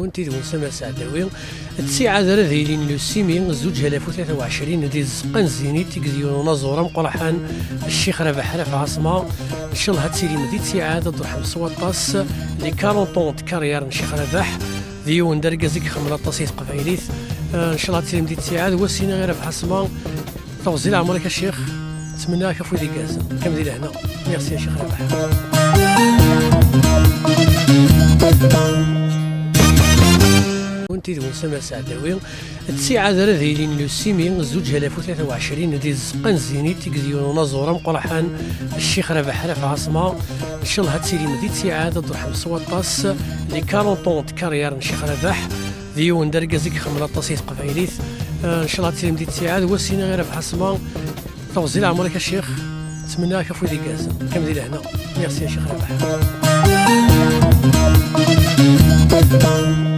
كنتي دون سما سعداوي التسعة ذرذيلين لوسيمين زوج 2023 ديال الزقان زيني تيكديون نازورا مقرحان الشيخ رباح رفع عاصمة ان شاء الله هاتسيري مدي تسعة درحم سواطاس لي 40 كارير الشيخ رباح ديون دركازيك خمرة تصيف قفايليت ان شاء الله هاتسيري مدي تسعة وسينا غير رفع عاصمة توزيل عمرك الشيخ نتمنى كفو دي كاز كمل هنا ميرسي يا شيخ رباح. كنتي دون سما سعداوي التسعة ذرذيلين لوسيمين زوج 2023 ديال الزقان زيني تيكديون نازورا مقرحان الشيخ رباح رفع عاصمة ان شاء الله هاتسيري مدي تسعة درحم سواطاس لي 40 كارير الشيخ رباح ديون دركازيك خمرة تصيف قفايليت ان شاء الله هاتسيري مدي تسعة وسينا غير رفع عاصمة توزيل عمرك الشيخ نتمنى كفو دي كاز كمل هنا ميرسي يا شيخ رباح.